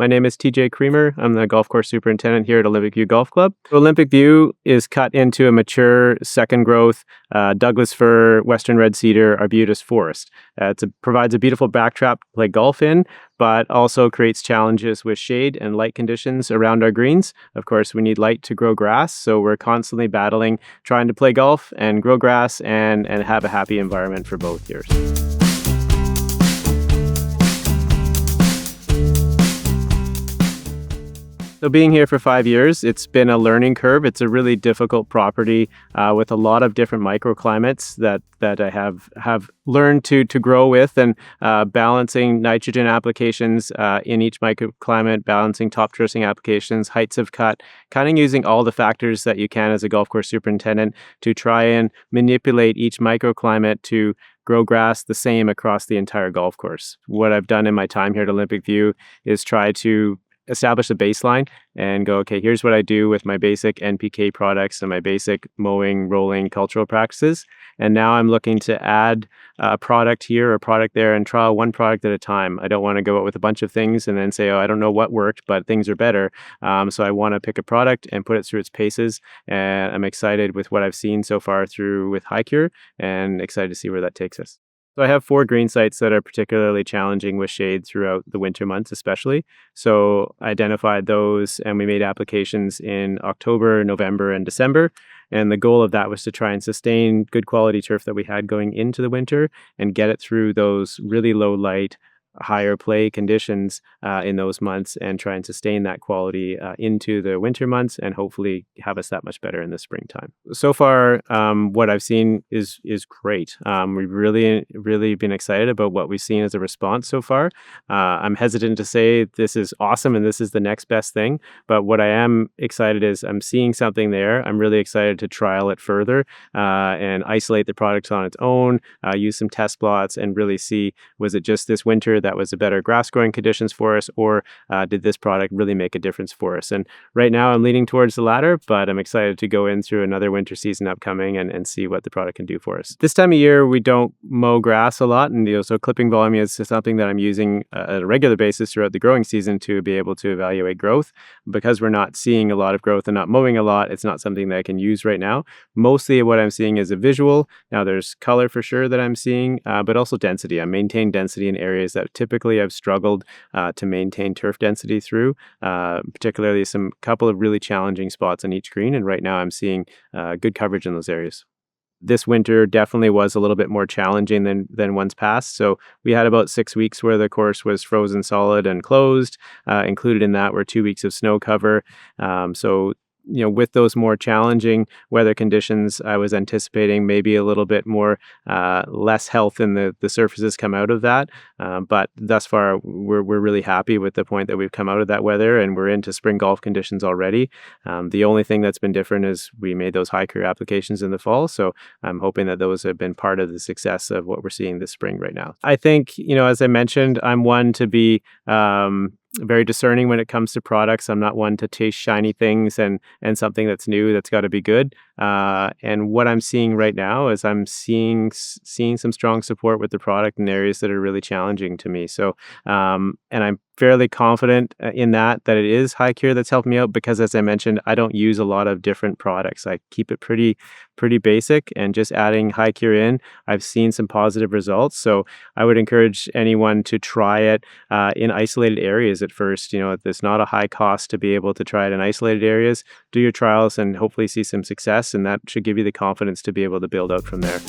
My name is TJ Creamer. I'm the golf course superintendent here at Olympic View Golf Club. Olympic View is cut into a mature second growth Douglas fir, western red cedar, arbutus forest. It provides a beautiful backdrop to play golf in, but also creates challenges with shade and light conditions around our greens. Of course, we need light to grow grass, so we're constantly battling trying to play golf and grow grass and have a happy environment for both years. So being here for 5 years, it's been a learning curve. It's a really difficult property with a lot of different microclimates that I have learned to grow with, and balancing nitrogen applications in each microclimate, balancing top dressing applications, heights of cut, kind of using all the factors that you can as a golf course superintendent to try and manipulate each microclimate to grow grass the same across the entire golf course. What I've done in my time here at Olympic View is try to establish a baseline and go, okay, here's what I do with my basic NPK products and my basic mowing, rolling, cultural practices. And now I'm looking to add a product here or a product there and trial one product at a time. I don't want to go out with a bunch of things and then say, oh, I don't know what worked, but things are better. So I want to pick a product and put it through its paces. And I'm excited with what I've seen so far through with Hicure and excited to see where that takes us. So I have 4 green sites that are particularly challenging with shade throughout the winter months especially. So I identified those and we made applications in October, November, and December. And the goal of that was to try and sustain good quality turf that we had going into the winter and get it through those really low light, higher play conditions in those months and try and sustain that quality into the winter months and hopefully have us that much better in the springtime. So far, what I've seen is great. We've really been excited about what we've seen as a response so far. I'm hesitant to say this is awesome and this is the next best thing, but what I am excited is I'm seeing something there. I'm really excited to trial it further and isolate the products on its own, use some test plots and really see, was it just this winter that was a better grass growing conditions for us, or did this product really make a difference for us? And right now I'm leaning towards the latter, but I'm excited to go in through another winter season upcoming and see what the product can do for us. This time of year, we don't mow grass a lot, and so clipping volume is something that I'm using at a regular basis throughout the growing season to be able to evaluate growth. Because we're not seeing a lot of growth and not mowing a lot, it's not something that I can use right now. Mostly what I'm seeing is a visual. Now there's color for sure that I'm seeing, but also density. I maintain density in areas that typically I've struggled to maintain turf density through, particularly some couple of really challenging spots on each green. And right now I'm seeing good coverage in those areas. This winter definitely was a little bit more challenging than ones past. So we had about 6 weeks where the course was frozen solid and closed. Included in that were 2 weeks of snow cover. With those more challenging weather conditions, I was anticipating maybe a little bit more less health in the surfaces come out of that. But thus far, we're really happy with the point that we've come out of that weather and we're into spring golf conditions already. The only thing that's been different is we made those Hicure applications in the fall. So I'm hoping that those have been part of the success of what we're seeing this spring right now. I think, as I mentioned, I'm one to be very discerning when it comes to products. I'm not one to chase shiny things and something that's new that's got to be good. And what I'm seeing right now is I'm seeing some strong support with the product in areas that are really challenging to me. So, and I'm fairly confident in that it is Hicure that's helped me out because, as I mentioned, I don't use a lot of different products. I keep it pretty basic, and just adding Hicure in, I've seen some positive results. So I would encourage anyone to try it in isolated areas at first. There's not a high cost to be able to try it in isolated areas. Do your trials and hopefully see some success, and that should give you the confidence to be able to build out from there.